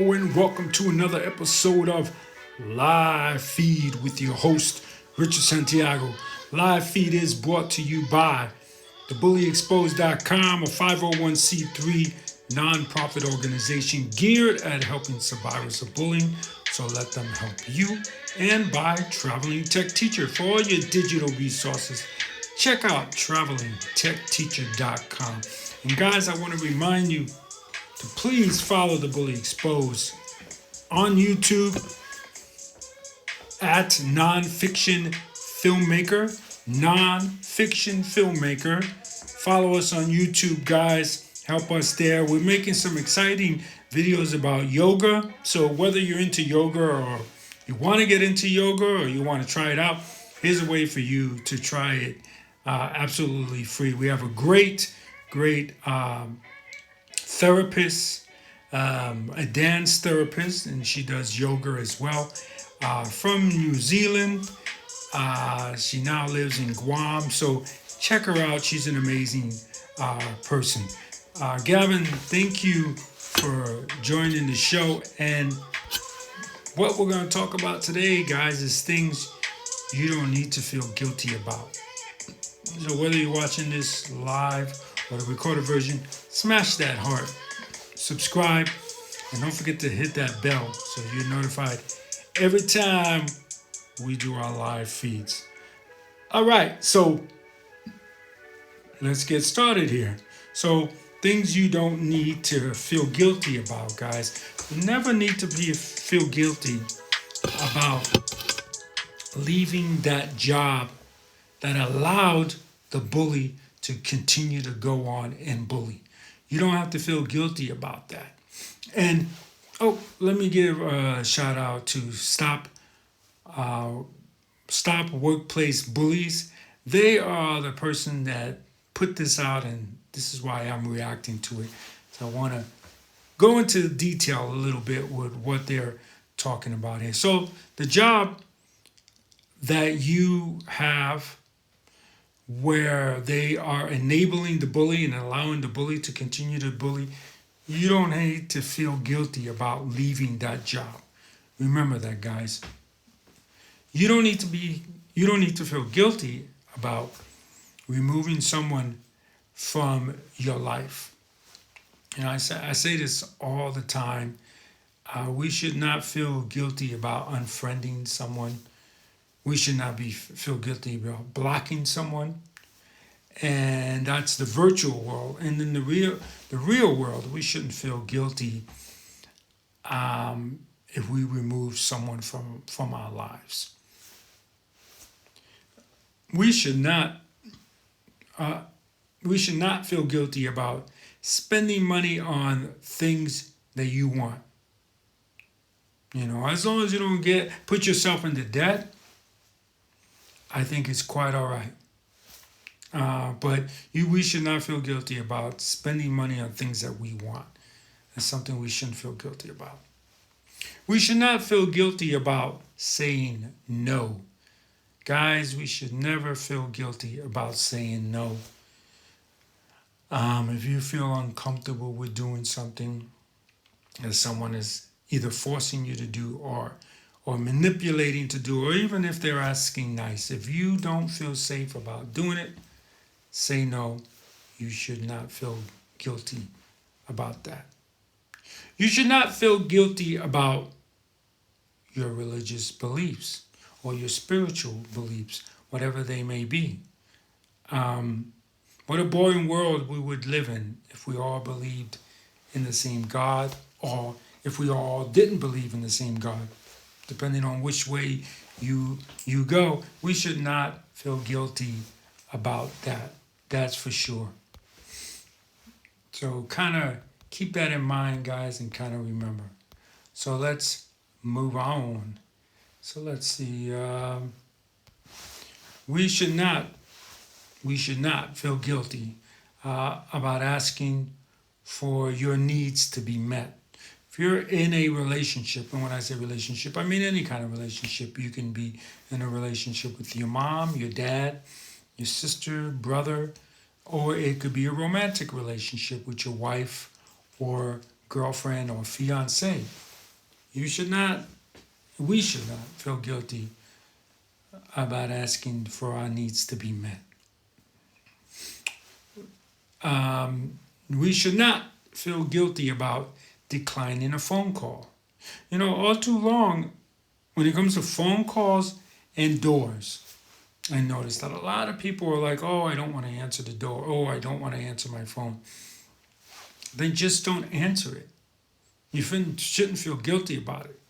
And welcome to another episode of Live Feed with your host, Richard Santiago. Live Feed is brought to you by thebullyexposed.com, a 501c3 nonprofit organization geared at helping survivors of bullying, so let them help you, and by Traveling Tech Teacher. For all your digital resources, check out travelingtechteacher.com. And guys, I want to remind you to please follow the Bully Exposed on YouTube at Nonfiction Filmmaker. Nonfiction Filmmaker. Follow us on YouTube, guys. Help us there. We're making some exciting videos about yoga. So whether you're into yoga or you want to get into yoga or you want to try it out, here's a way for you to try it absolutely free. We have a great therapist, a dance therapist, and she does yoga as well. From New Zealand, she now lives in Guam. So check her out. She's an amazing person. Gavin, thank you for joining the show. And what we're going to talk about today, guys, is things you don't need to feel guilty about. So whether you're watching this live or the recorded version, smash that heart, subscribe, and don't forget to hit that bell so you're notified every time we do our live feeds. All right, so let's get started here. So things you don't need to feel guilty about, guys. You never need to feel guilty about leaving that job that allowed the bully to continue to go on and bully. You don't have to feel guilty about that. And let me give a shout out to Stop Workplace Bullies. They are the person that put this out, and this is why I'm reacting to it. So I want to go into detail a little bit with what they're talking about here. So the job that you have where they are enabling the bully and allowing the bully to continue to bully, you don't need to feel guilty about leaving that job. Remember that, guys. You don't need to feel guilty about removing someone from your life. And I say this all the time. We should not feel guilty about unfriending someone. We should not feel guilty about blocking someone. And that's the virtual world. And in the real world, we shouldn't feel guilty if we remove someone from our lives. We should not feel guilty about spending money on things that you want. You know, as long as you don't put yourself into debt, I think it's quite all right. But we should not feel guilty about spending money on things that we want. That's something we shouldn't feel guilty about. We should not feel guilty about saying no. Guys, we should never feel guilty about saying no. If you feel uncomfortable with doing something that someone is either forcing you to do or manipulating to do, or even if they're asking nice, if you don't feel safe about doing it, say no. You should not feel guilty about that. You should not feel guilty about your religious beliefs or your spiritual beliefs, whatever they may be. What a boring world we would live in if we all believed in the same God, or if we all didn't believe in the same God. Depending on which way you go, we should not feel guilty about that. That's for sure. So kind of keep that in mind, guys, and kind of remember. So let's move on. So let's see. We should not feel guilty about asking for your needs to be met. If you're in a relationship, and when I say relationship, I mean any kind of relationship. You can be in a relationship with your mom, your dad, your sister, brother, or it could be a romantic relationship with your wife or girlfriend or fiance. You should not, we should not feel guilty about asking for our needs to be met. We should not feel guilty about declining a phone call. You know, all too long, when it comes to phone calls and doors, I noticed that a lot of people are like, oh, I don't want to answer the door. Oh, I don't want to answer my phone. Then just don't answer it. You shouldn't feel guilty about it.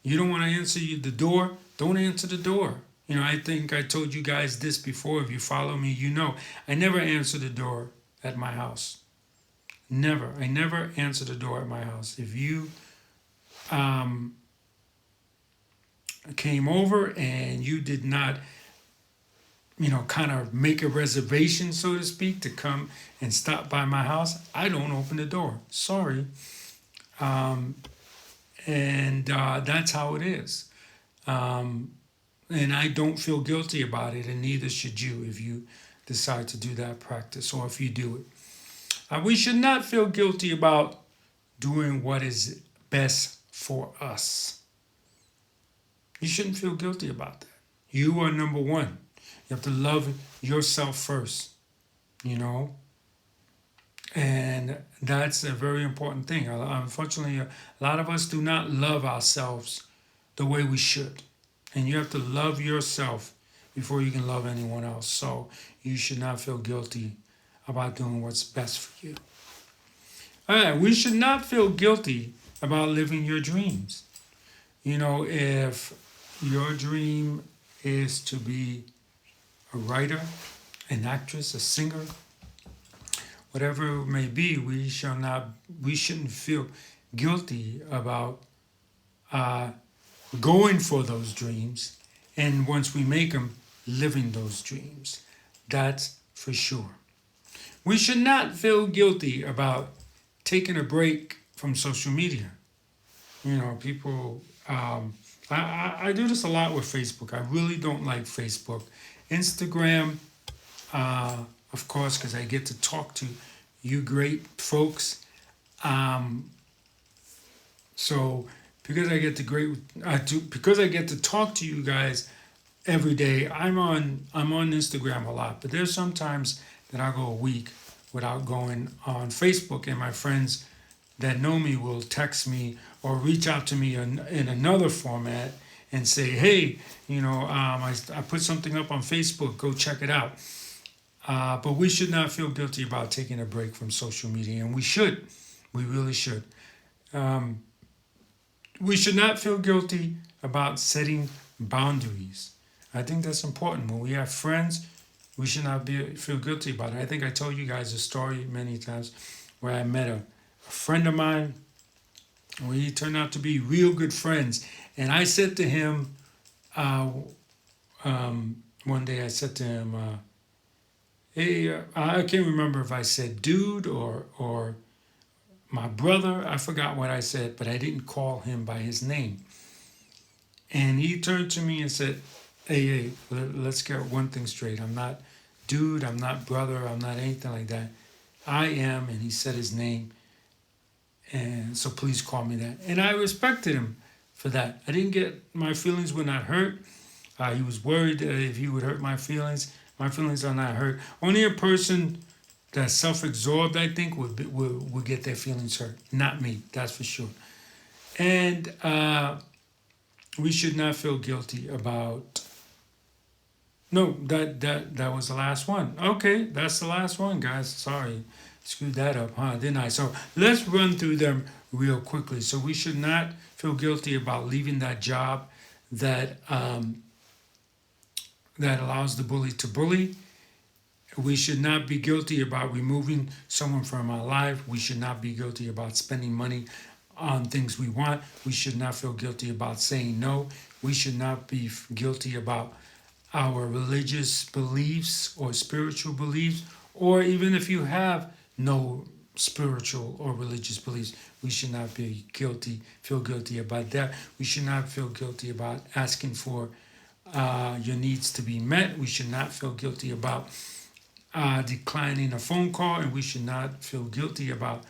You don't want to answer the door, don't answer the door. You know, I think I told you guys this before. If you follow me, you know. I never answer the door at my house. Never. I never answer the door at my house. If you came over and you did not, you know, kind of make a reservation, so to speak, to come and stop by my house, I don't open the door. Sorry. And that's how it is. And I don't feel guilty about it, and neither should you if you decide to do that practice or if you do it. We should not feel guilty about doing what is best for us. You shouldn't feel guilty about that. You are number one. You have to love yourself first, you know? And that's a very important thing. Unfortunately, a lot of us do not love ourselves the way we should. And you have to love yourself before you can love anyone else. So you should not feel guilty about doing what's best for you. All right, we should not feel guilty about living your dreams. You know, if your dream is to be a writer, an actress, a singer, whatever it may be, we shouldn't feel guilty about going for those dreams, and once we make them, living those dreams. That's for sure. We should not feel guilty about taking a break from social media. You know, people, I do this a lot with Facebook. I really don't like Facebook. Instagram, of course, because I get to talk to you great folks. So because I get to talk to you guys every day, I'm on Instagram a lot. But there's sometimes that I go a week without going on Facebook, and my friends that know me will text me or reach out to me in another format and say, hey, you know, I put something up on Facebook, go check it out. But we should not feel guilty about taking a break from social media, and we should. We really should. We should not feel guilty about setting boundaries. I think that's important. When we have friends, we should not feel guilty about it. I think I told you guys a story many times where I met a friend of mine. We turned out to be real good friends. And I said to him, one day I said to him, hey, I can't remember if I said dude or my brother. I forgot what I said, but I didn't call him by his name. And he turned to me and said, hey, let's get one thing straight. I'm not dude, I'm not brother, I'm not anything like that. I am, and he said his name. And so please call me that. And I respected him for that. I didn't get, my feelings were not hurt. He was worried that if he would hurt my feelings are not hurt. Only a person that's self-absorbed, I think, would get their feelings hurt. Not me, that's for sure. And we should not feel guilty about. No, that was the last one. Okay, that's the last one, guys. Sorry, screwed that up, huh? Didn't I? So let's run through them real quickly. So we should not feel guilty about leaving that job that that allows the bully to bully. We should not be guilty about removing someone from our life. We should not be guilty about spending money on things we want. We should not feel guilty about saying no. We should not be guilty about our religious beliefs or spiritual beliefs, or even if you have no spiritual or religious beliefs, we should not feel guilty about that. We should not feel guilty about asking for your needs to be met. We should not feel guilty about declining a phone call, and we should not feel guilty about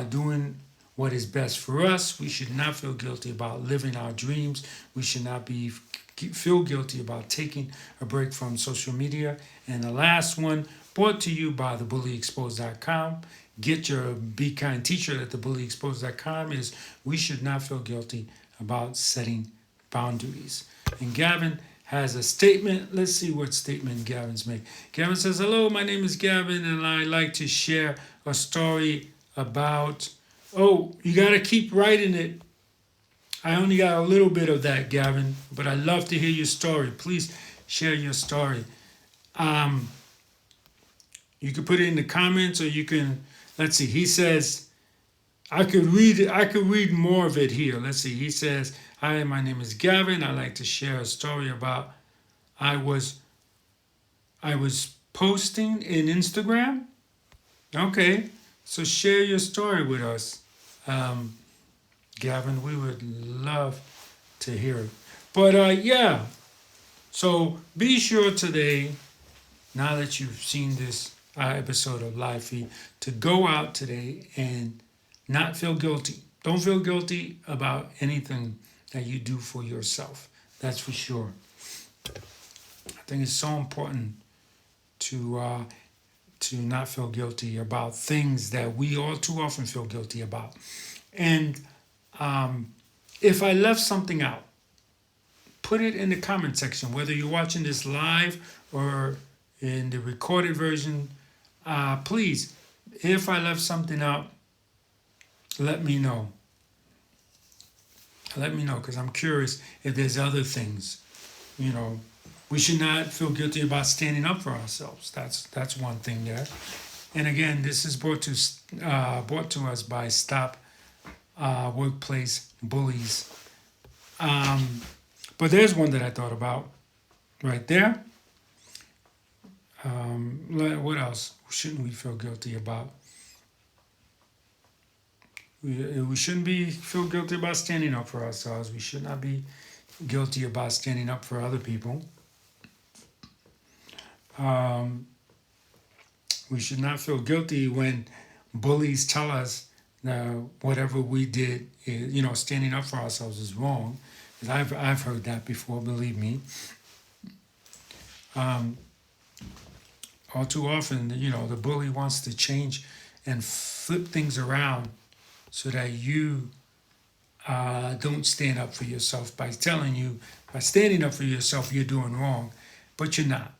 doing what is best for us. We should not feel guilty about living our dreams. We should not feel guilty about taking a break from social media. And the last one, brought to you by thebullyexposed.com. Get your Be Kind t-shirt at thebullyexposed.com. Is we should not feel guilty about setting boundaries. And Gavin has a statement. Let's see what statement Gavin's made. Gavin says, hello, my name is Gavin, and I like to share a story about... Oh, you got to keep writing it. I only got a little bit of that, Gavin, but I'd love to hear your story. Please share your story. You can put it in the comments, or you can... Let's see. He says... I could read it. I could read more of it here. Let's see. He says, hi, my name is Gavin. I like to share a story about I was posting in Instagram. Okay. So share your story with us. Gavin, we would love to hear it. But yeah. So be sure today, now that you've seen this episode of Live Feed, to go out today and not feel guilty. Don't feel guilty about anything that you do for yourself. That's for sure. I think it's so important to not feel guilty about things that we all too often feel guilty about. And if I left something out, put it in the comment section, whether you're watching this live or in the recorded version. Please, if I left something out, let me know. Let me know, because I'm curious if there's other things. You know, we should not feel guilty about standing up for ourselves. That's one thing there. And again, this is brought to us by Stop Workplace Bullies. But there's one that I thought about right there. What else shouldn't we feel guilty about? We shouldn't feel guilty about standing up for ourselves. We should not be guilty about standing up for other people. We should not feel guilty when bullies tell us whatever we did, standing up for ourselves is wrong. Because I've heard that before, believe me. All too often, the bully wants to change and flip things around so that you don't stand up for yourself by standing up for yourself, you're doing wrong, but you're not.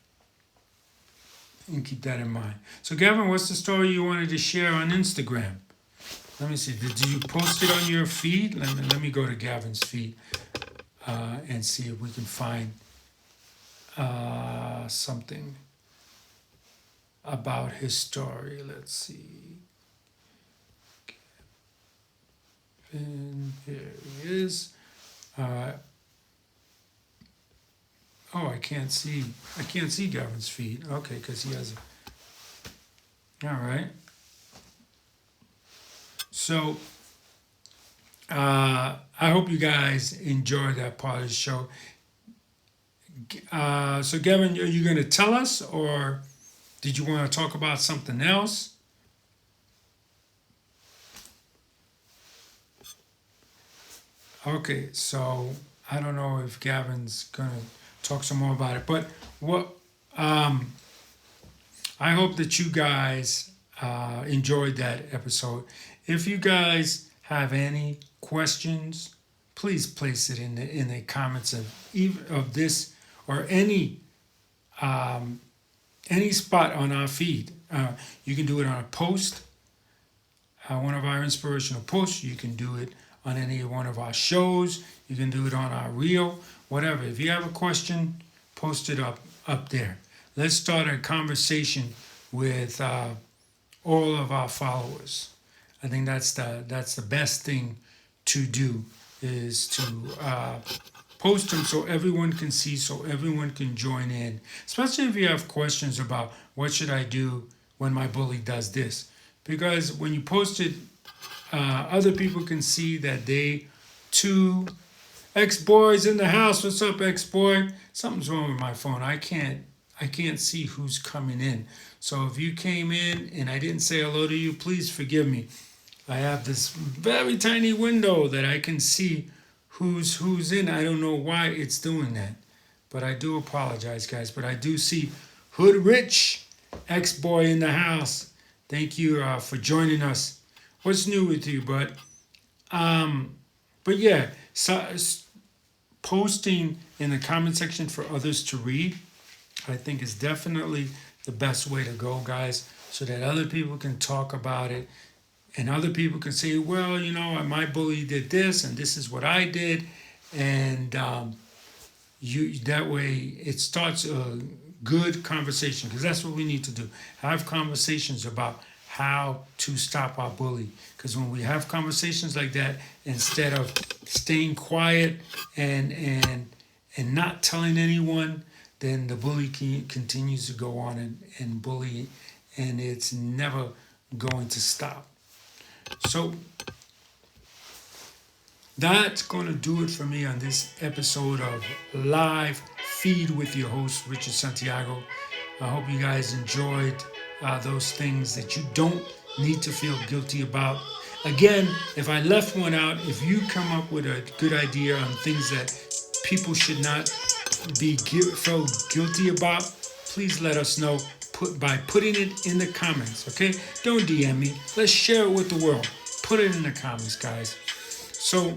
And keep that in mind. So, Gavin, what's the story you wanted to share on Instagram? Let me see. Did you post it on your feed? Let me go to Gavin's feed and see if we can find something about his story. Let's see. And here he is. I can't see Gavin's feed. Okay, because he has a... All right. So, I hope you guys enjoyed that part of the show. So, Gavin, are you going to tell us, or did you want to talk about something else? Okay, so I don't know if Gavin's going to talk some more about it, but I hope that you guys enjoyed that episode. If you guys have any questions, please place it in the comments of this or any spot on our feed. You can do it on a post, one of our inspirational posts. You can do it on any one of our shows. You can do it on our reel, whatever. If you have a question, post it up there. Let's start a conversation with all of our followers. I think that's the best thing to do, is to post them so everyone can see, so everyone can join in. Especially if you have questions about what should I do when my bully does this. Because when you post it, other people can see that they too... Ex-boy's in the house. What's up, ex-boy? Something's wrong with my phone. I can't see who's coming in. So if you came in and I didn't say hello to you, please forgive me. I have this very tiny window that I can see who's in. I don't know why it's doing that, but I do apologize, guys. But I do see Hood Rich, ex-boy in the house. Thank you for joining us. What's new with you, bud? Um, but yeah, so, posting in the comment section for others to read, I think is definitely the best way to go, guys, so that other people can talk about it and other people can say, well, my bully did this and this is what I did. And you that way it starts a good conversation, because that's what we need to do. Have conversations about how to stop our bully. Because when we have conversations like that, instead of staying quiet and not telling anyone, then the bully continues to go on and bully, and it's never going to stop. So that's going to do it for me on this episode of Live Feed with your host, Richard Santiago. I hope you guys enjoyed those things that you don't need to feel guilty about. Again, if I left one out, if you come up with a good idea on things that people should not be felt guilty about, please let us know by putting it in the comments, okay? Don't DM me. Let's share it with the world. Put it in the comments, guys. So,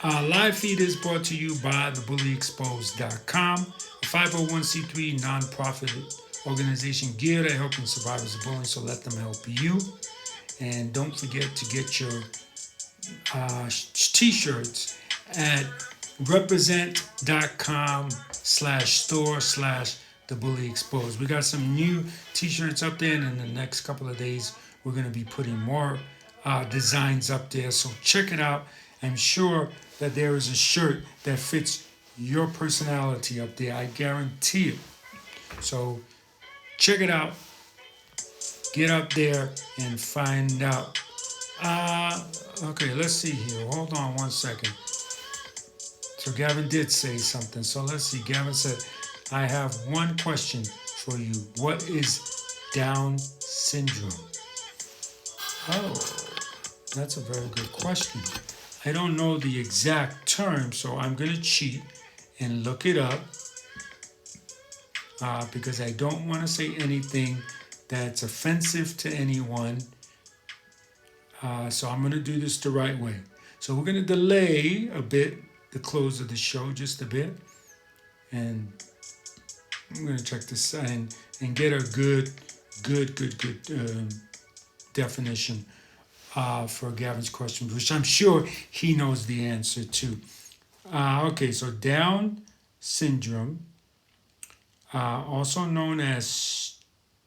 Live Feed is brought to you by thebullyexposed.com, a 501c3 nonprofit organization geared at helping survivors of bullying, so let them help you. And don't forget to get your t-shirts at represent.com/store/thebullyexposed. We got some new t-shirts up there, and in the next couple of days, we're going to be putting more designs up there. So check it out. I'm sure that there is a shirt that fits your personality up there. I guarantee it. So check it out. Get up there and find out. Okay, let's see here. Hold on one second. So Gavin did say something. So let's see. Gavin said, I have one question for you. What is Down syndrome? Oh, that's a very good question. I don't know the exact term, so I'm going to cheat and look it up because I don't want to say anything that's offensive to anyone. So I'm going to do this the right way. So we're going to delay a bit the close of the show, just a bit. And I'm going to check this and get a good definition for Gavin's question, which I'm sure he knows the answer to. Okay, so Down syndrome, also known as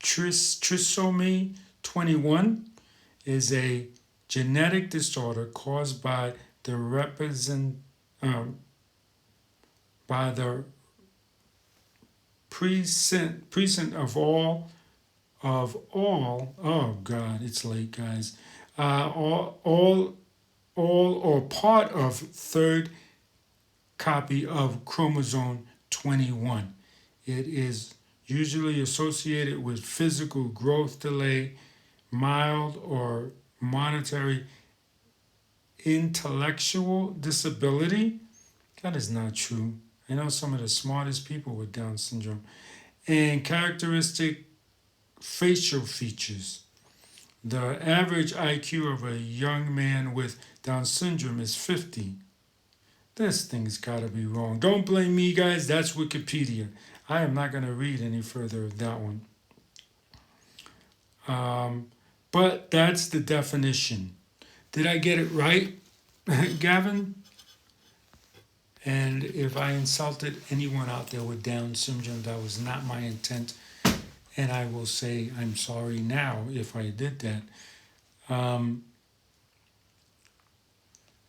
trisomy 21, is a genetic disorder caused by the present of all. Oh God, it's late, guys. All or part of third copy of chromosome 21. It is usually associated with physical growth delay, mild or monetary intellectual disability. That is not true. I know some of the smartest people with Down syndrome. And characteristic facial features. The average IQ of a young man with Down syndrome is 50. This thing's got to be wrong. Don't blame me, guys. That's Wikipedia. I am not going to read any further of that one. But that's the definition. Did I get it right, Gavin? And if I insulted anyone out there with Down syndrome, that was not my intent. And I will say I'm sorry now if I did that.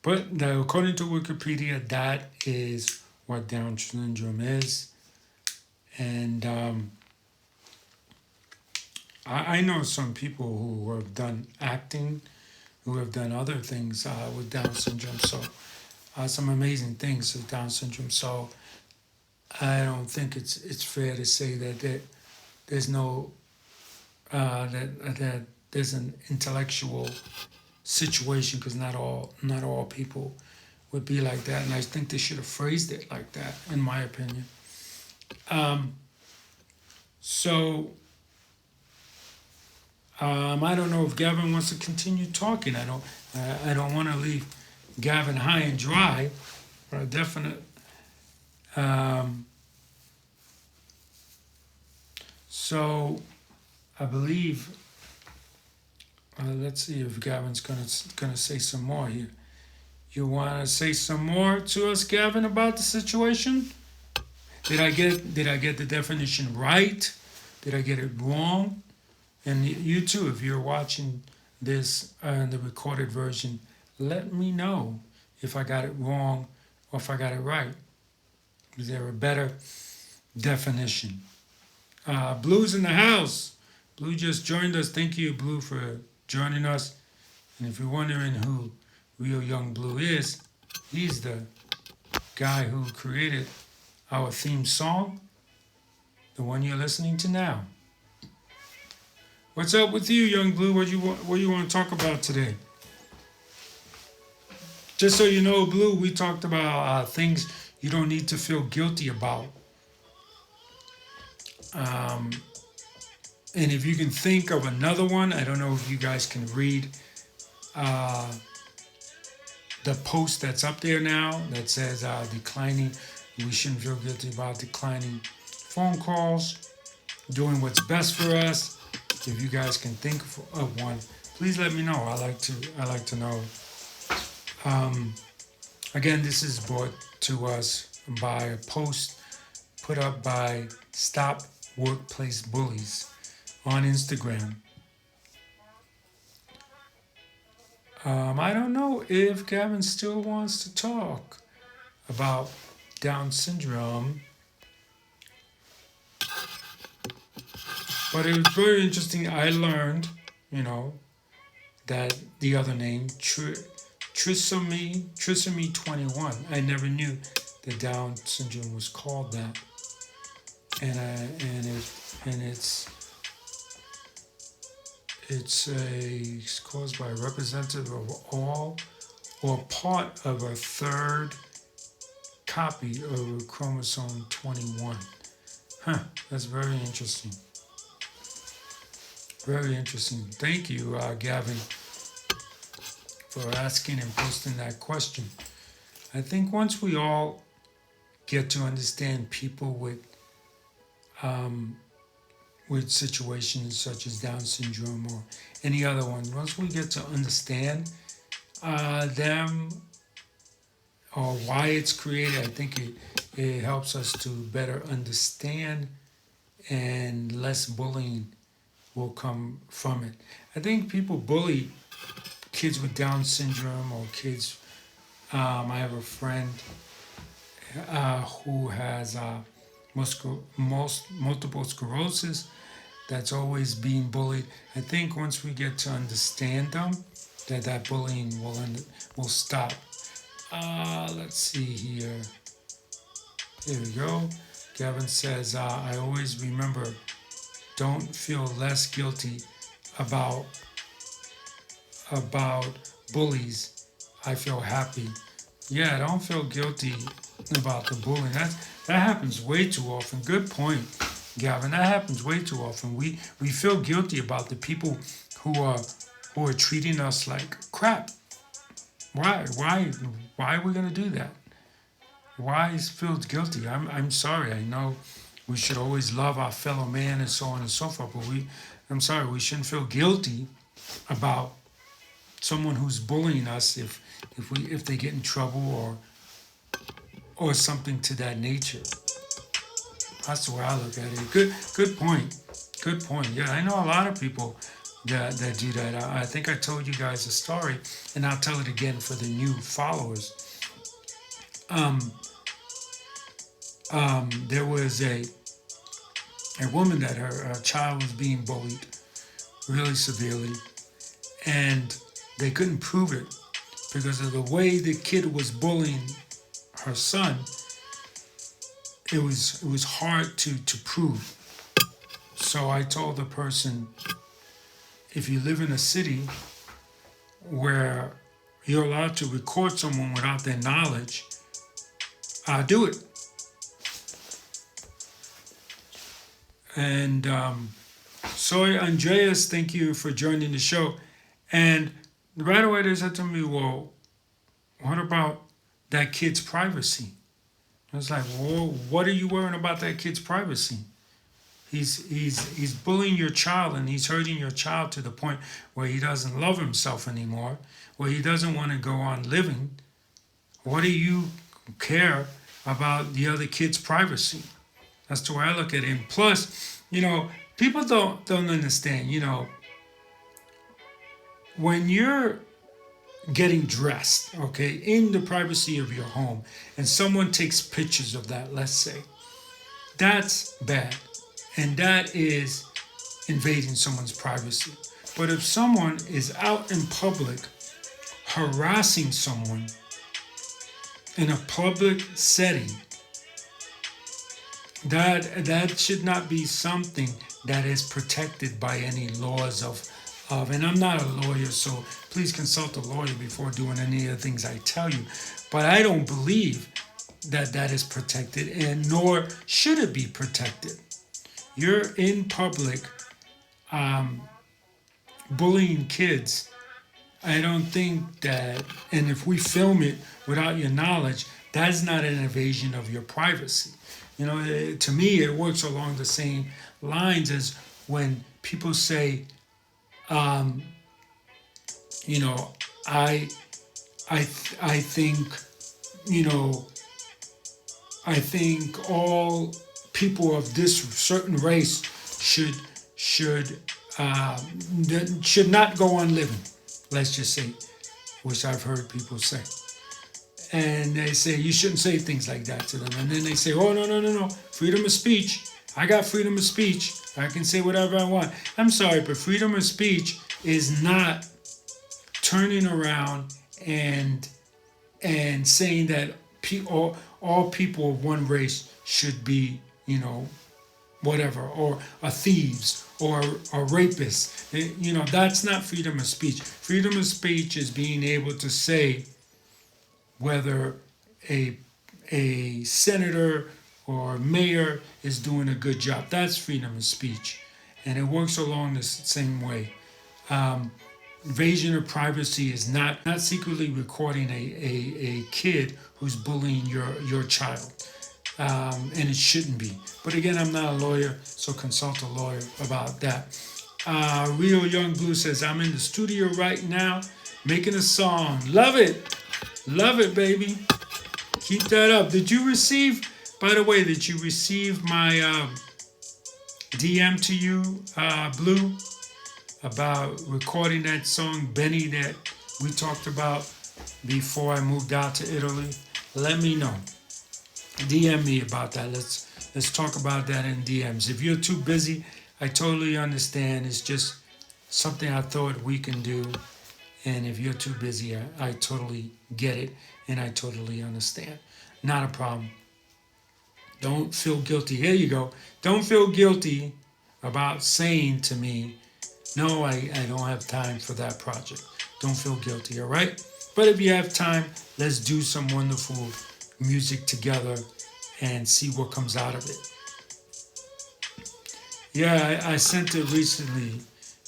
But according to Wikipedia, that is what Down syndrome is. And I know some people who have done acting, who have done other things with Down syndrome. So some amazing things with Down syndrome. So I don't think it's fair to say that there's no that there's an intellectual situation, because not all people would be like that, and I think they should have phrased it like that, in my opinion. Um, so I don't know if Gavin wants to continue talking. I don't want to leave Gavin high and dry, but a definite. Um, so I believe. Let's see if Gavin's gonna say some more here. You want to say some more to us, Gavin, about the situation? Did I get the definition right? Did I get it wrong? And you too, if you're watching this in the recorded version, let me know if I got it wrong or if I got it right. Is there a better definition? Blue's in the house. Blue just joined us. Thank you, Blue, for joining us. And if you're wondering who Real Young Blue is, he's the guy who created our theme song, the one you're listening to now. What's up with you, Young Blue? What you want to talk about today? Just so you know, Blue, we talked about things you don't need to feel guilty about. Um, and if you can think of another one, I don't know if you guys can read uh, the post that's up there now that says declining. We shouldn't feel guilty about declining phone calls, doing what's best for us. If you guys can think of one, please let me know. I like to know. Um, Again, this is brought to us by a post put up by Stop Workplace Bullies on Instagram. I don't know if Gavin still wants to talk about Down syndrome, but it was very interesting. I learned, that the other name, trisomy 21. I never knew that Down syndrome was called that, and it's caused by a representative of all or part of a third copy of chromosome 21. Huh, that's very interesting. Very interesting. Thank you, Gavin, for asking and posting that question. I think once we all get to understand people with situations such as Down syndrome or any other one, once we get to understand them or why it's created, I think it helps us to better understand, and less bullying will come from it. I think people bully kids with Down syndrome or kids. I have a friend who has multiple sclerosis that's always being bullied. I think once we get to understand them, that bullying will stop. Let's see here. Here we go. Gavin says, I always remember, don't feel less guilty about bullies. I feel happy. Yeah, don't feel guilty about the bullying. That happens way too often. Good point, Gavin. That happens way too often. We feel guilty about the people who are treating us like crap. Why are we gonna do that? Why feel guilty? I'm sorry. I know we should always love our fellow man and so on and so forth, but I'm sorry, we shouldn't feel guilty about someone who's bullying us if they get in trouble or something to that nature. That's the way I look at it. Good point. Good point. Yeah, I know a lot of people that do that. I think I told you guys a story, and I'll tell it again for the new followers. There was a woman that her child was being bullied really severely, and they couldn't prove it because of the way the kid was bullying her son. It was hard to prove. So I told the person, if you live in a city where you're allowed to record someone without their knowledge, do it. And Soy Andreas, thank you for joining the show. And right away they said to me, well, what about that kid's privacy? I was like, well, what are you worrying about that kid's privacy? He's bullying your child and he's hurting your child to the point where he doesn't love himself anymore, where he doesn't want to go on living. What do you care about the other kid's privacy? That's the way I look at it. And plus, people don't understand. When you're getting dressed, okay, in the privacy of your home, and someone takes pictures of that, let's say, that's bad. And that is invading someone's privacy. But if someone is out in public harassing someone in a public setting, that should not be something that is protected by any laws of and I'm not a lawyer, so please consult a lawyer before doing any of the things I tell you. But I don't believe that is protected, and nor should it be protected. You're in public bullying kids. I don't think that, and if we film it without your knowledge, that's not an invasion of your privacy. To me, it works along the same lines as when people say, I think, I think all people of this certain race should not go on living. Let's just say, which I've heard people say. And they say you shouldn't say things like that to them. And then they say, oh, no. Freedom of speech. I got freedom of speech. I can say whatever I want. I'm sorry, but freedom of speech is not turning around and saying that all people of one race should be, whatever, or are thieves or rapists. That's not freedom of speech. Freedom of speech is being able to say whether a senator or mayor is doing a good job. That's freedom of speech. And it works along the same way. Invasion of privacy is not secretly recording a kid who's bullying your child. And it shouldn't be. But again, I'm not a lawyer, so consult a lawyer about that. Real Young Blue says, I'm in the studio right now making a song. Love it. Love it, baby. Keep that up. By the way, did you receive my DM to you, Blue, about recording that song, Benny, that we talked about before I moved out to Italy? Let me know. DM me about that. Let's talk about that in DMs. If you're too busy, I totally understand. It's just something I thought we can do. And if you're too busy, I totally get it and I totally understand. Not a problem. Don't feel guilty. Here you go. Don't feel guilty about saying to me, no, I don't have time for that project. Don't feel guilty, all right? But if you have time, let's do some wonderful music together and see what comes out of it. Yeah, I sent it recently.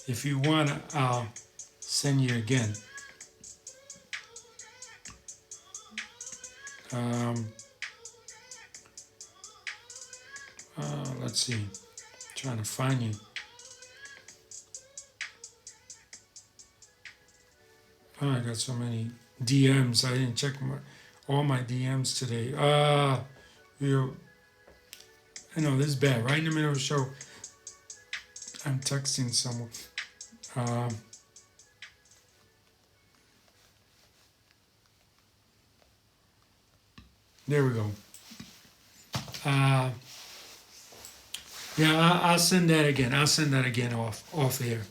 If you want, I'll send you again. Let's see. Trying to find you. Oh, I got so many DMs. I didn't check all my DMs today. I know this is bad. Right in the middle of the show, I'm texting someone. There we go. Yeah, I'll send that again. I'll send that again off air.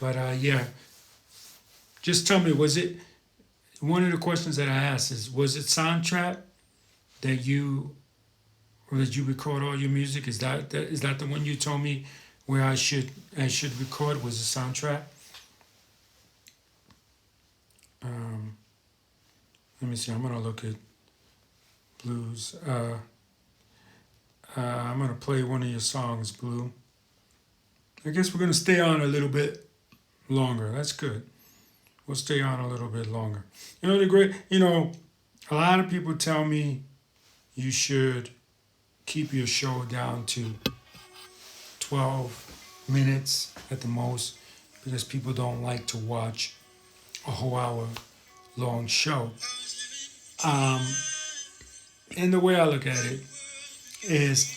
But yeah, just tell me, was it one of the questions that I asked is, was it soundtrack that you record all your music? Is that the one you told me where I should record? Was a soundtrack? Um, Let me see. I'm gonna look at blues. I'm gonna play one of your songs, Blue. I guess we're gonna stay on a little bit longer. That's good. We'll stay on a little bit longer. The great. A lot of people tell me you should keep your show down to 12 minutes at the most because people don't like to watch a whole hour long show. Um, and the way I look at it is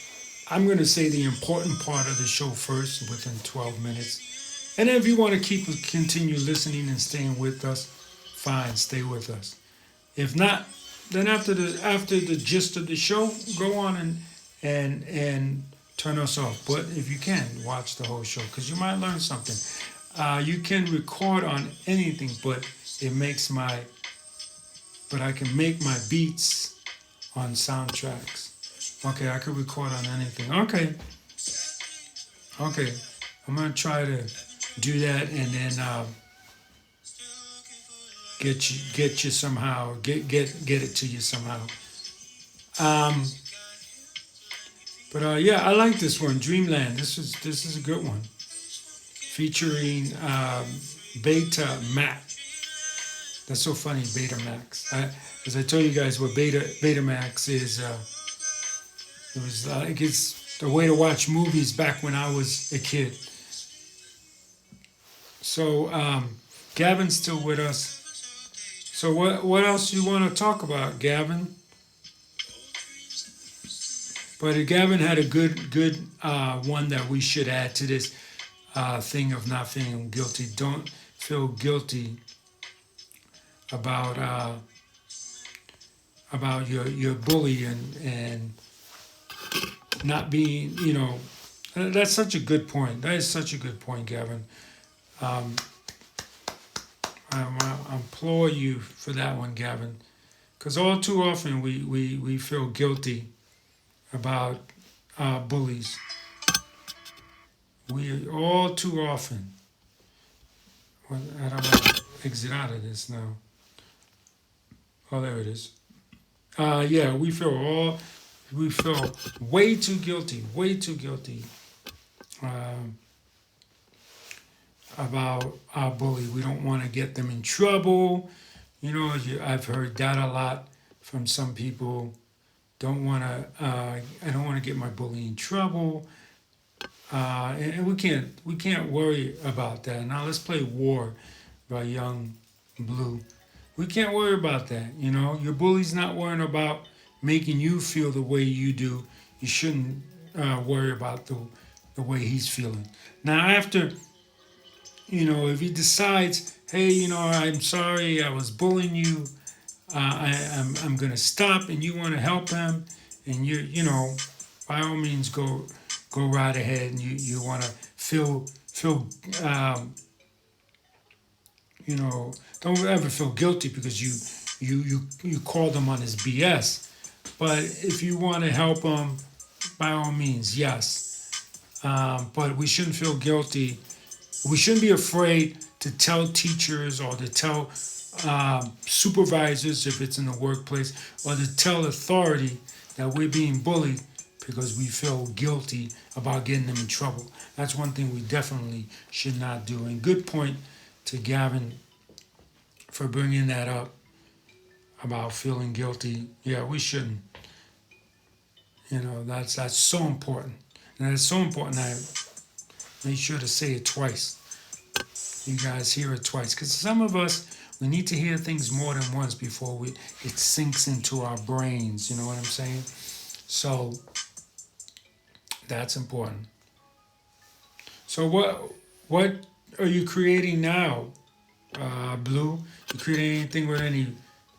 I'm going to say the important part of the show first within 12 minutes. And then if you want to continue listening and staying with us, fine, stay with us. If not, then after the gist of the show, go on and turn us off. But if you can, watch the whole show because you might learn something. You can record on anything, but I can make my beats on soundtracks. Okay, I could record on anything. Okay, I'm gonna try to do that and then get you somehow get it to you somehow. Um, but yeah, I like this one, Dreamland. This is a good one, featuring Beta Max. That's so funny, Betamax. As I told you guys, what Betamax is, it was like it's the way to watch movies back when I was a kid. So Gavin's still with us. So what else you want to talk about, Gavin? But Gavin had a good one that we should add to this thing of not feeling guilty. Don't feel guilty about your bully and not being, that's such a good point. That is such a good point, Gavin. um, I implore you for that one, Gavin, because all too often we feel guilty about bullies. We all too often, well, I don't know, exit out of this now. Oh, there it is. Yeah, we feel way too guilty um, about our bully. We don't want to get them in trouble. I've heard that a lot from some people. I don't want to get my bully in trouble. And we can't worry about that. Now let's play War by Young Blue. We can't worry about that. Your bully's not worrying about making you feel the way you do. You shouldn't worry about the way he's feeling. Now after, if he decides, hey, I'm sorry, I was bullying you. I'm gonna stop, and you want to help him, and by all means go right ahead, and you want to feel don't ever feel guilty because you called him on his BS. But if you want to help him, by all means, yes. But we shouldn't feel guilty. We shouldn't be afraid to tell teachers or to tell supervisors if it's in the workplace or to tell authority that we're being bullied because we feel guilty about getting them in trouble. That's one thing we definitely should not do. And good point to Gavin for bringing that up about feeling guilty. Yeah, we shouldn't. That's so important. And it's so important I make sure to say it twice. You guys hear it twice. Because some of us, we need to hear things more than once before it sinks into our brains. You know what I'm saying? So that's important. So what are you creating now, Blue? You creating anything with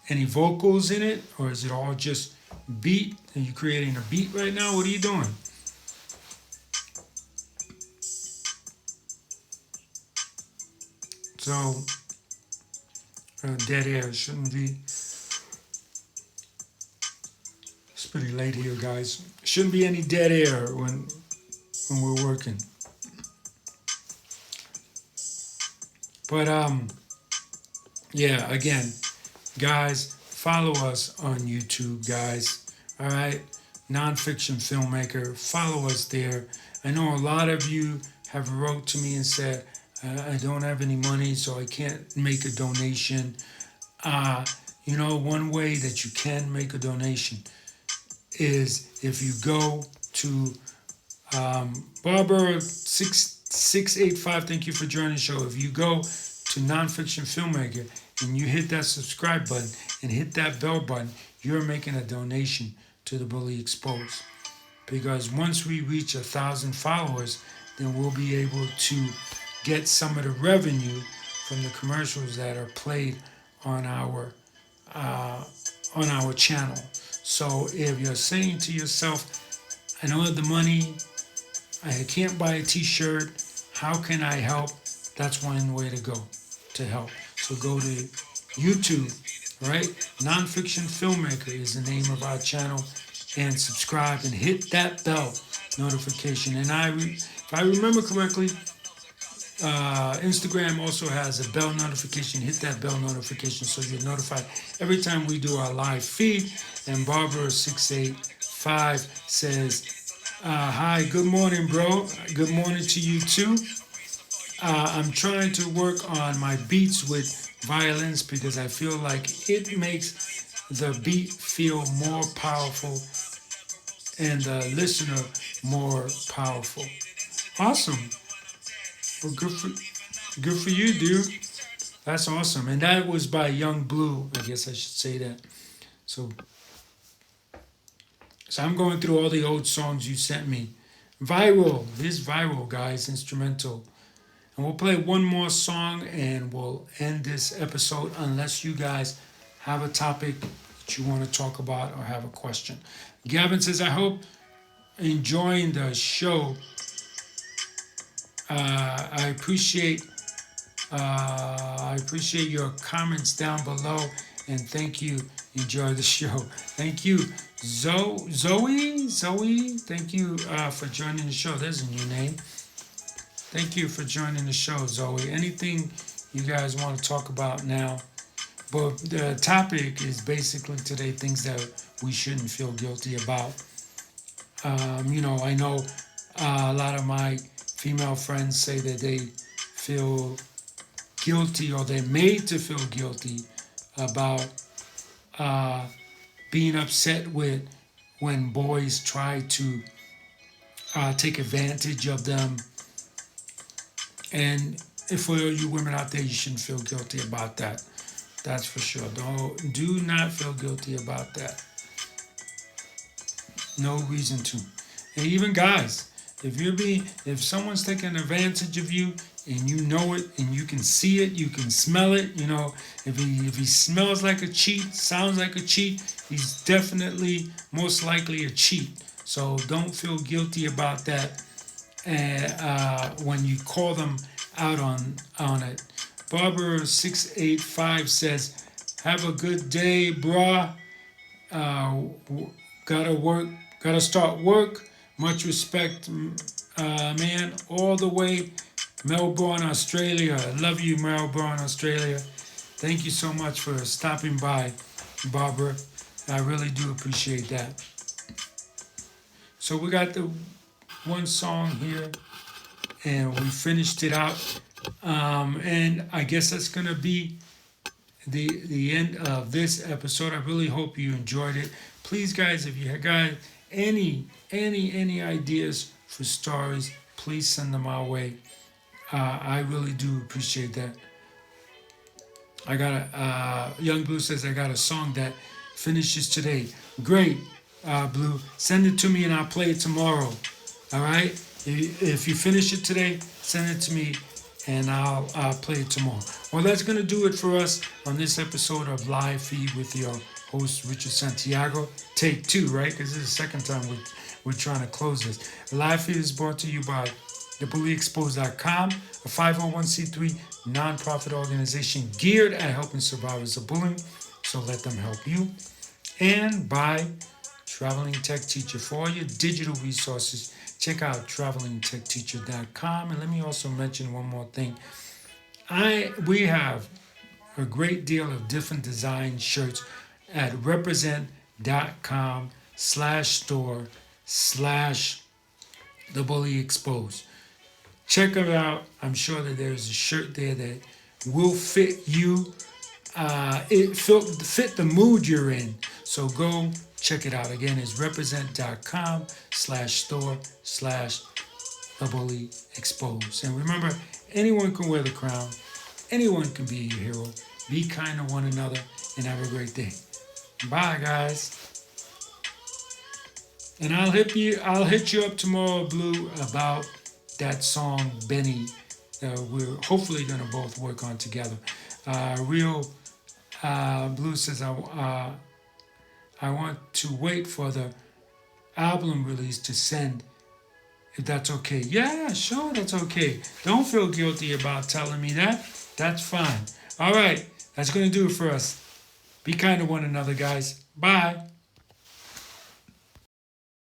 any vocals in it, or is it all just beat? Are you creating a beat right now? What are you doing? So dead air shouldn't be. It's pretty late here, guys. Shouldn't be any dead air when we're working. But Yeah, again, guys, follow us on YouTube, guys. All right, nonfiction filmmaker, follow us there. I know a lot of you have wrote to me and said, I don't have any money, so I can't make a donation. Uh, one way that you can make a donation is if you go to Barbara 6685. Thank you for joining the show. If you go to Nonfiction Filmmaker and you hit that subscribe button and hit that bell button, you're making a donation to the Bully Exposed. Because once we reach 1,000 followers, then we'll be able to get some of the revenue from the commercials that are played on our uh, channel. So if you're saying to yourself, I don't have the money, I can't buy a t-shirt, how can I help? That's one way to go to help. So go to YouTube, right? Nonfiction Filmmaker is the name of our channel, and subscribe and hit that bell notification. And if I remember correctly, Instagram also has a bell notification. Hit that bell notification so you're notified every time we do our live feed. And Barbara685 says, hi, good morning, bro. Good morning to you too. I'm trying to work on my beats with violins because I feel like it makes the beat feel more powerful and the listener more powerful. Awesome. Well, good for you, dude. That's awesome. And that was by Young Blue. I guess I should say that. So, so I'm going through all the old songs you sent me. Viral. This viral, guys. Instrumental. And we'll play one more song and we'll end this episode unless you guys have a topic that you want to talk about or have a question. Gavin says, I hope enjoying the show. I appreciate your comments down below, and thank you. Enjoy the show. Thank you, Zoe. Thank you for joining the show. There's a new name. Thank you for joining the show, Zoe. Anything you guys want to talk about now? But the topic is basically today things that we shouldn't feel guilty about. I know a lot of my female friends say that they feel guilty or they're made to feel guilty about being upset with when boys try to take advantage of them. And for you women out there, you shouldn't feel guilty about that. That's for sure. Do not feel guilty about that. No reason to. And even guys, if someone's taking advantage of you and you know it and you can see it, you can smell it, if he smells like a cheat, sounds like a cheat, he's definitely most likely a cheat. So don't feel guilty about that when you call them out on it. Barbara685 says, have a good day, brah. Gotta start work. Much respect, man. All the way, Melbourne, Australia. I love you, Melbourne, Australia. Thank you so much for stopping by, Barbara. I really do appreciate that. So we got the one song here, and we finished it out. And I guess that's gonna be the end of this episode. I really hope you enjoyed it. Please, guys, if you got any ideas for stories, please send them our way. I really do appreciate that. I got Young Blue says I got a song that finishes today. Great, Blue. Send it to me and I'll play it tomorrow. All right. If you finish it today, send it to me and I'll play it tomorrow. Well, that's gonna do it for us on this episode of Live Feed with your host Richard Santiago. Take 2, right? Because this is the second time we're trying to close this. Live Feed is brought to you by thebullyexposed.com, a 501c3 nonprofit organization geared at helping survivors of bullying. So let them help you. And by Traveling Tech Teacher. For all your digital resources, check out travelingtechteacher.com. And let me also mention one more thing. We have a great deal of different design shirts at represent.com/store/the bully exposed. Check it out. I'm sure that there's a shirt there that will fit you. It fit the mood you're in. So go check it out. Again, it's represent.com/store/the bully exposed. And remember, anyone can wear the crown. Anyone can be a hero. Be kind to one another and have a great day. Bye, guys. And I'll hit you up tomorrow, Blue, about that song Benny. We're hopefully gonna both work on together. Real Blue says I want to wait for the album release to send. If that's okay. Yeah, sure, that's okay. Don't feel guilty about telling me that. That's fine. All right, that's gonna do it for us. Be kind to one another, guys. Bye.